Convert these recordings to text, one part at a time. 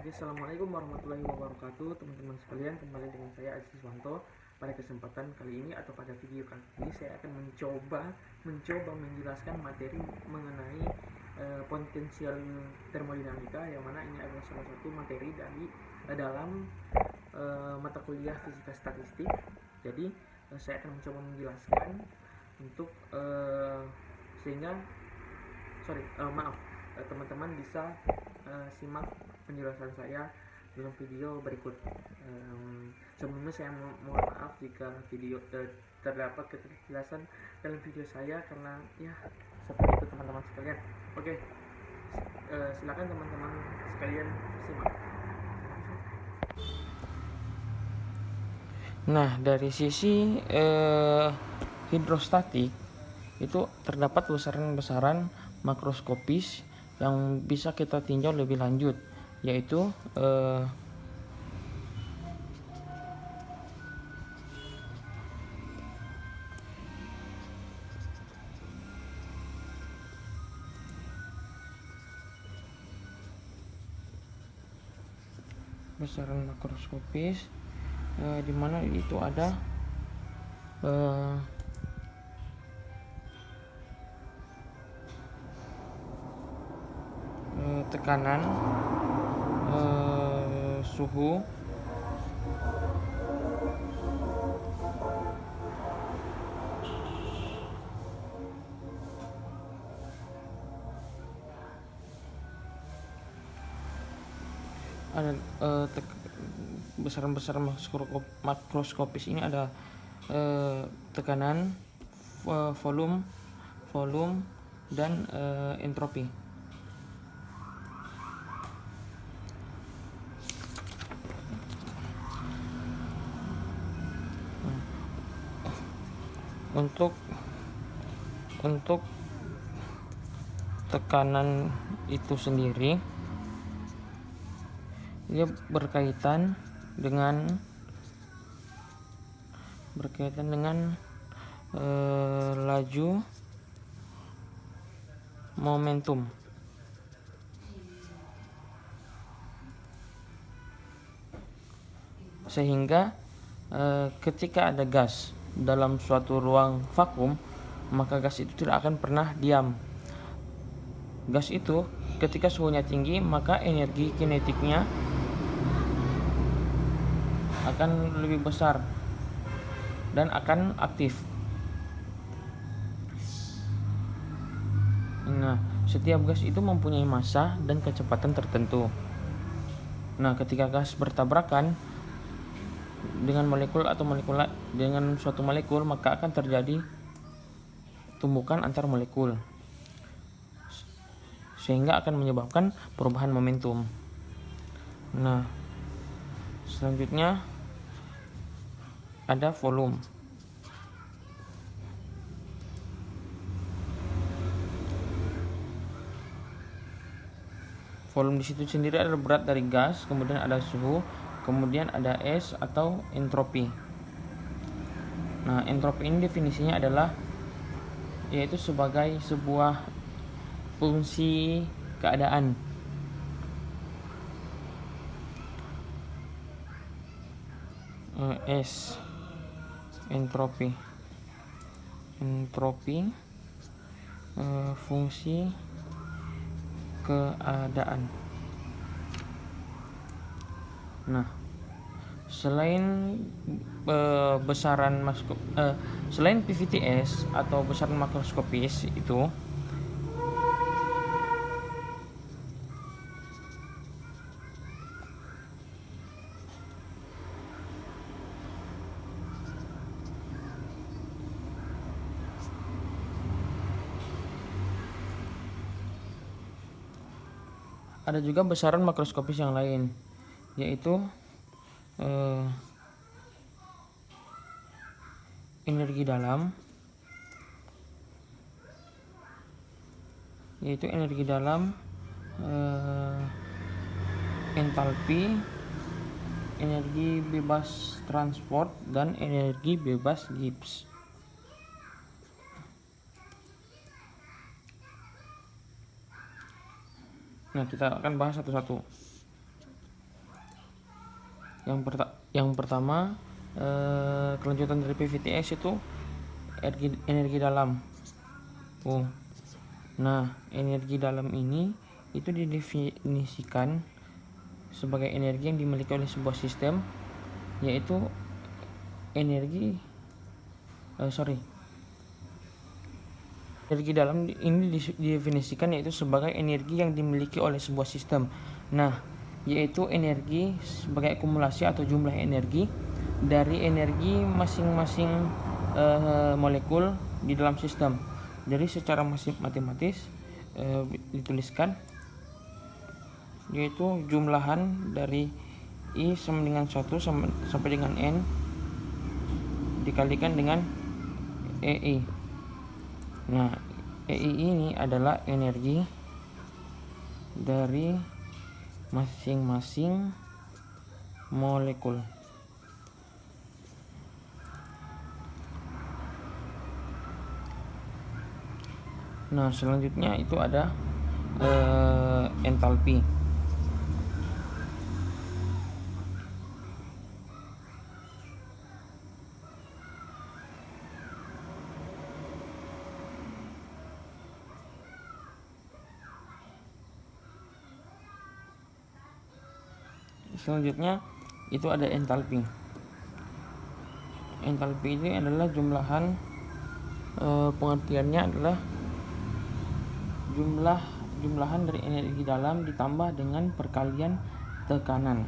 Assalamualaikum warahmatullahi wabarakatuh, teman-teman sekalian. Kembali dengan saya Aziz Wanto. Pada kesempatan kali ini atau pada video kali ini saya akan mencoba menjelaskan materi mengenai potensial termodinamika, yang mana ini adalah salah satu materi dari dalam mata kuliah fisika statistik. Jadi saya akan mencoba menjelaskan untuk sehingga teman-teman bisa simak penjelasan saya dalam video berikut. Sebelumnya saya mohon maaf jika video terdapat ketidakjelasan dalam video saya, karena ya seperti itu teman-teman sekalian. Oke, silakan teman-teman sekalian simak. Nah, dari sisi hidrostatik itu terdapat besaran-besaran makroskopis yang bisa kita tinjau lebih lanjut, yaitu besaran makroskopis di mana itu ada tekanan, suhu, ada besaran-besaran makroskopis ini ada tekanan, volume dan entropi. Untuk tekanan itu sendiri, dia berkaitan dengan laju momentum. Sehingga ketika ada gas dalam suatu ruang vakum, maka gas itu tidak akan pernah diam. Gas itu ketika suhunya tinggi, maka energi kinetiknya akan lebih besar dan akan aktif. Nah, setiap gas itu mempunyai massa dan kecepatan tertentu. Nah, ketika gas bertabrakan dengan dengan suatu molekul, maka akan terjadi tumbukan antar molekul, sehingga akan menyebabkan perubahan momentum. Nah, selanjutnya ada volume. Volume di situ sendiri ada berat dari gas, kemudian ada suhu, kemudian ada S atau entropi. Nah, entropi ini definisinya adalah yaitu sebagai sebuah fungsi keadaan. S entropi fungsi keadaan. Nah, selain selain PVTS atau besaran makroskopis itu, ada juga besaran makroskopis yang lain, yaitu energi dalam, entalpi, energi bebas transport, dan energi bebas Gibbs. Nah, kita akan bahas satu-satu. Yang pertama, kelanjutan dari PVTS itu energi dalam. Nah, energi dalam ini itu didefinisikan sebagai energi yang dimiliki oleh sebuah sistem, yaitu energi dalam ini didefinisikan yaitu sebagai energi yang dimiliki oleh sebuah sistem. Nah, yaitu energi sebagai akumulasi atau jumlah energi dari energi masing-masing molekul di dalam sistem. Jadi secara matematis dituliskan yaitu jumlahan dari I sama dengan 1 sampai dengan N dikalikan dengan EI. Nah, EI ini adalah energi dari masing-masing molekul. Nah, selanjutnya itu ada entalpi. Selanjutnya itu ada entalpi. Entalpi ini adalah jumlahan, pengertiannya adalah jumlahan dari energi dalam ditambah dengan perkalian tekanan.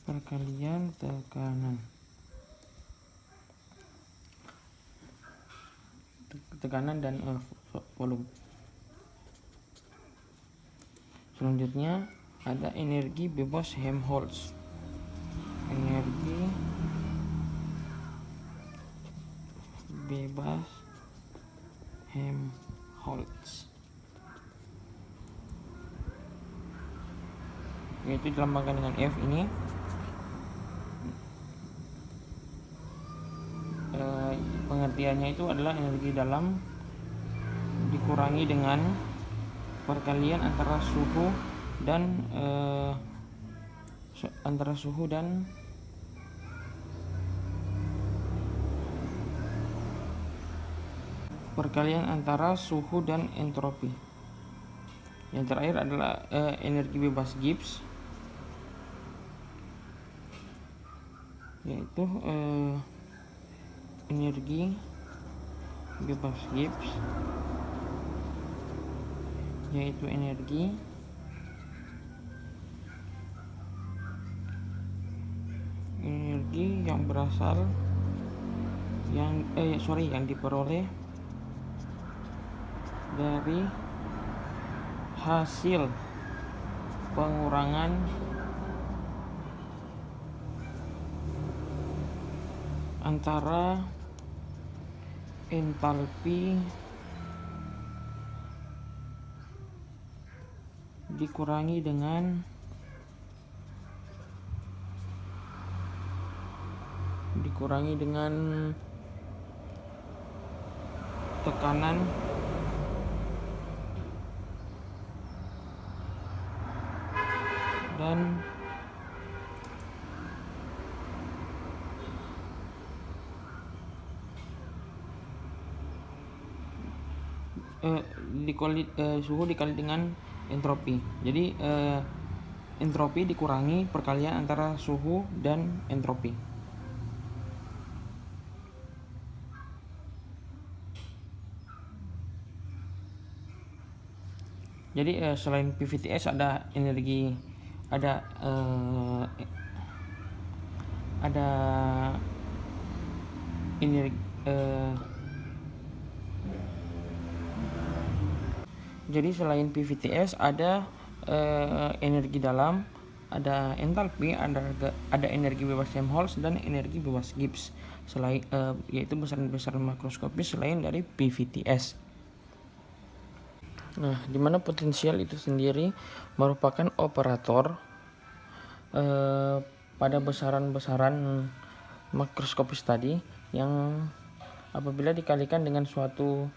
Perkalian tekanan dan volume. Selanjutnya ada energi bebas Helmholtz. Energi bebas Helmholtz yaitu dilambangkan dengan F ini. Pengertiannya itu adalah energi dalam dikurangi dengan perkalian antara suhu dan perkalian antara suhu dan entropi. Yang terakhir adalah energi bebas Gibbs, yaitu energi bebas Gibbs yaitu energi yang berasal yang diperoleh dari hasil pengurangan antara entalpi dikurangi dengan tekanan dan suhu dikali dengan entropi. Jadi entropi dikurangi perkalian antara suhu dan entropi. Jadi selain PVTS ada energi jadi selain PVTS ada energi dalam, ada entalpi, ada energi bebas Helmholtz dan energi bebas Gibbs, selain yaitu besaran-besaran makroskopis selain dari PVTS. Nah, di mana potensial itu sendiri merupakan operator pada besaran-besaran makroskopis tadi yang apabila dikalikan dengan suatu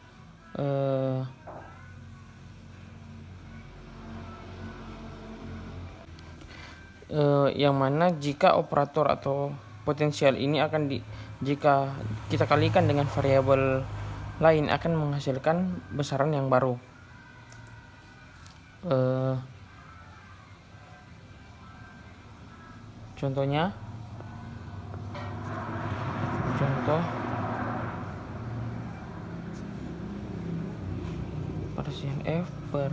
yang mana jika operator atau potensial ini jika kita kalikan dengan variabel lain akan menghasilkan besaran yang baru. Contohnya, parsial F per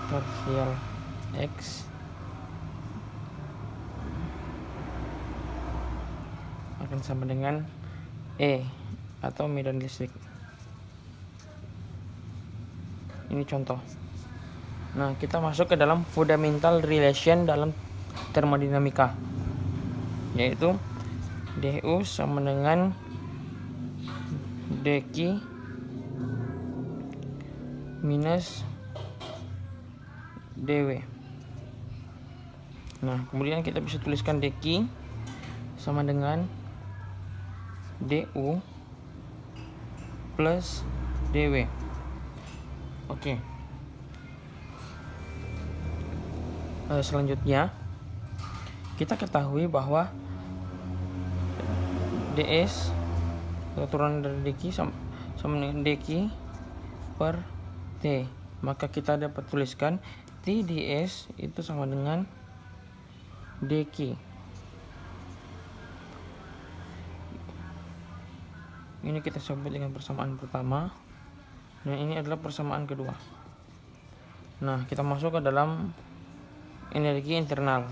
parsial X akan sama dengan E atau medan listrik. Ini contoh. Nah, kita masuk ke dalam fundamental relation dalam termodinamika, yaitu du sama dengan dq minus dw. Nah, kemudian kita bisa tuliskan dq sama dengan du plus dw. Oke. Selanjutnya kita ketahui bahwa ds turunan dari dq sama dengan dq per t, maka kita dapat tuliskan t ds itu sama dengan dq. Ini kita sebut dengan persamaan pertama dan ini adalah persamaan kedua. Nah, kita masuk ke dalam energi internal.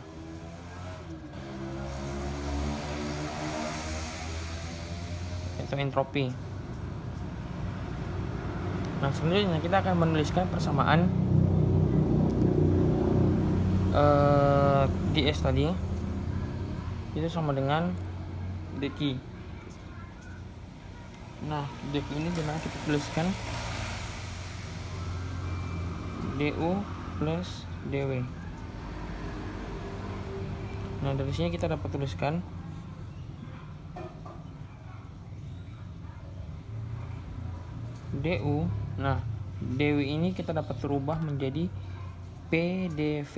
Itu entropi. Nah, selanjutnya kita akan menuliskan persamaan ds tadi itu sama dengan dq. Nah, dq ini dimana kita tuliskan du plus dw. Nah, dari sini kita dapat tuliskan du. Nah, dw ini kita dapat rubah menjadi pdv.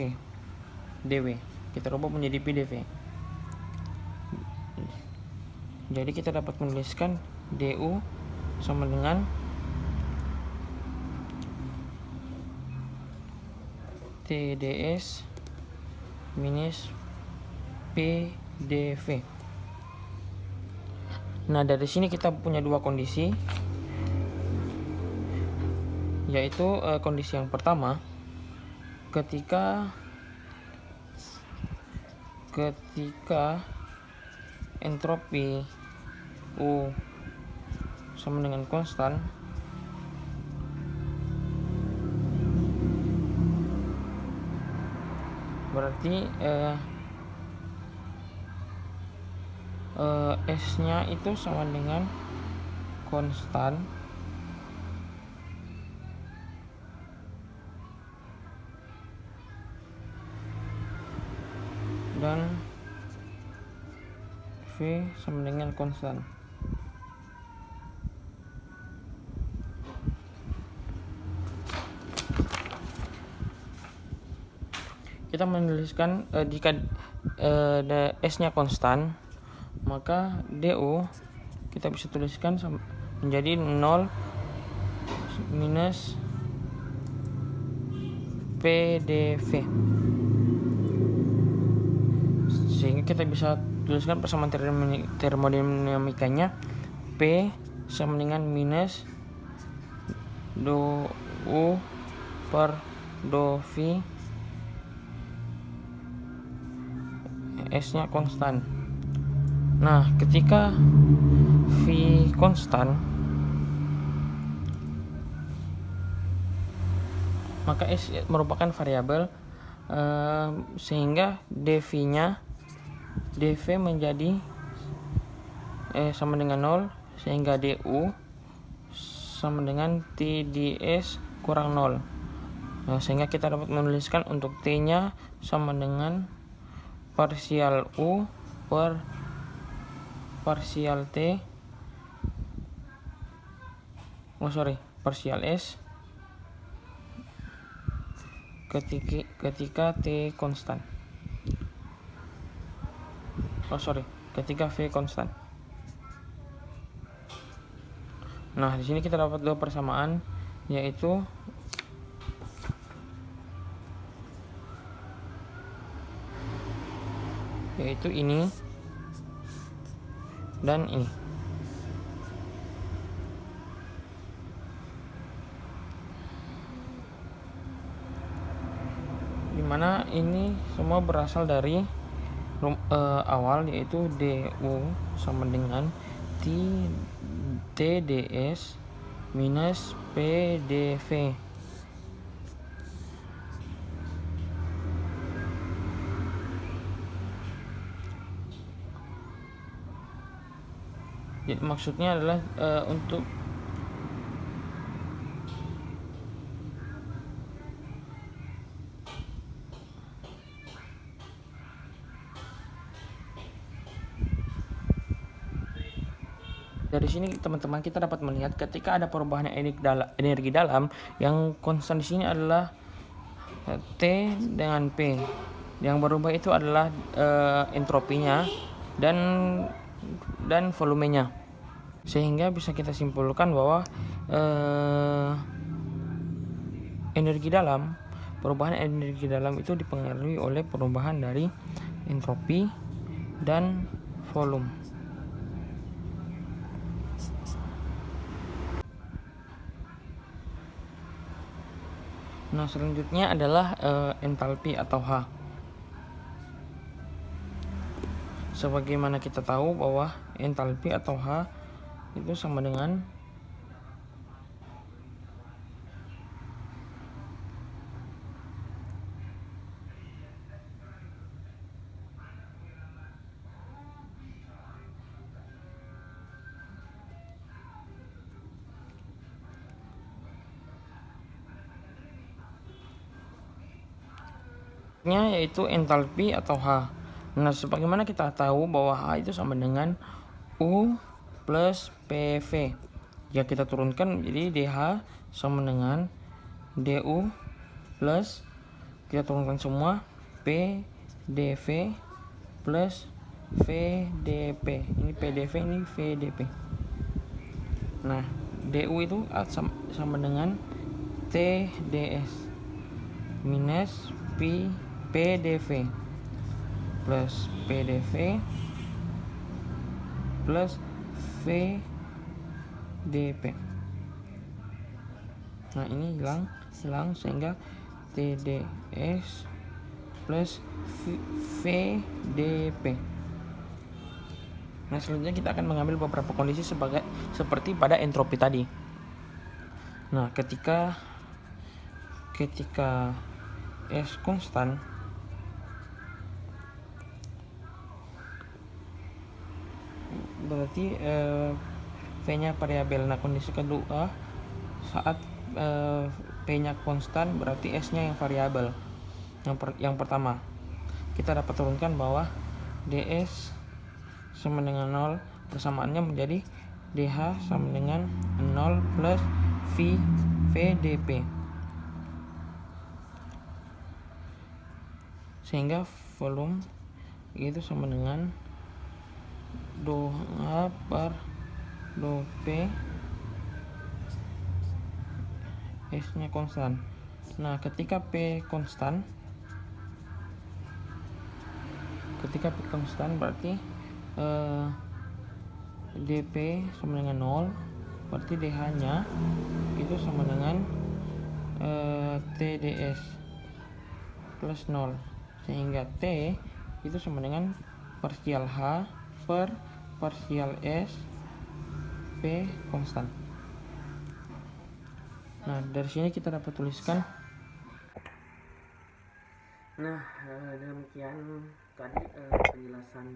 dw kita rubah menjadi pdv. Jadi kita dapat menuliskan du sama dengan tds minus pdv. Nah, dari sini kita punya dua kondisi, yaitu kondisi yang pertama ketika entropi U sama dengan konstan, berarti S-nya itu sama dengan konstan dan V sama dengan konstan. Kita menuliskan jika S-nya konstan, maka du kita bisa tuliskan menjadi 0 minus pdv, sehingga kita bisa tuliskan persamaan termodinamikanya P sama dengan minus do U per do V, S-nya konstan. Nah, ketika V konstan, maka S merupakan variabel, sehingga dv menjadi sama dengan 0, sehingga du sama dengan TDS kurang 0. Sehingga kita dapat menuliskan untuk T nya sama dengan parsial U per parsial T, parsial S ketika T konstan. Ketika V konstan. Nah, di sini kita dapat dua persamaan, yaitu ini dan ini. Dimana ini semua berasal dari awal, yaitu du sama dengan TDS minus PDV. Jadi maksudnya adalah untuk dari sini teman-teman kita dapat melihat ketika ada perubahan energi dalam, yang konstan di sini adalah T dengan P. Yang berubah itu adalah entropinya dan volumenya. Sehingga bisa kita simpulkan bahwa perubahan energi dalam itu dipengaruhi oleh perubahan dari entropi dan volume. Nah, selanjutnya adalah entalpi atau H. Sebagaimana kita tahu bahwa entalpi atau H itu sama dengan yaitu entalpi atau H. Nah, sebagaimana kita tahu bahwa H itu sama dengan U plus PV. Jika kita turunkan menjadi DH sama dengan DU plus, kita turunkan semua, PDV plus VDP. Ini PDV, ini VDP. Nah, DU itu sama dengan TDS minus PDV plus PDV plus VDP. Nah, ini hilang sehingga TDS plus VDP. Nah, selanjutnya kita akan mengambil beberapa kondisi seperti pada entropi tadi. Nah, ketika S konstan, berarti V-nya variabel. Nah, kondisi kedua saat P-nya konstan, berarti S-nya yang variabel. Yang pertama, kita dapat turunkan bahwa DS sama dengan 0, persamaannya menjadi DH sama dengan 0 plus VDP. Sehingga volume itu sama dengan do A per do P, S nya konstan. Nah, ketika P konstan berarti dP sama dengan 0, berarti DH nya itu sama dengan TDS plus 0, sehingga T itu sama dengan parsial H per parsial S, P konstan. Nah, dari sini kita dapat tuliskan Nah, demikian tadi penjelasan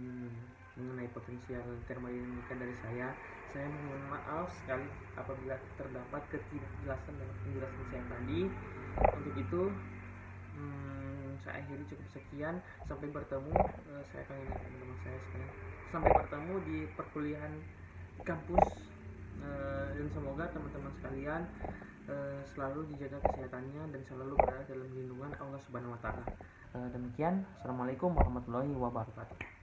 mengenai potensial termodinamika dari saya. Saya mohon maaf sekali apabila terdapat ketidakjelasan dalam penjelasan saya tadi. Untuk itu, saya akhiri cukup sekian. Sampai bertemu. Saya akan ingatkan teman-teman saya sekalian. Sampai bertemu di perkuliahan kampus. Dan semoga teman-teman sekalian selalu dijaga kesehatannya dan selalu berada dalam lindungan Allah Subhanahu wa taala. Demikian, assalamualaikum warahmatullahi wabarakatuh.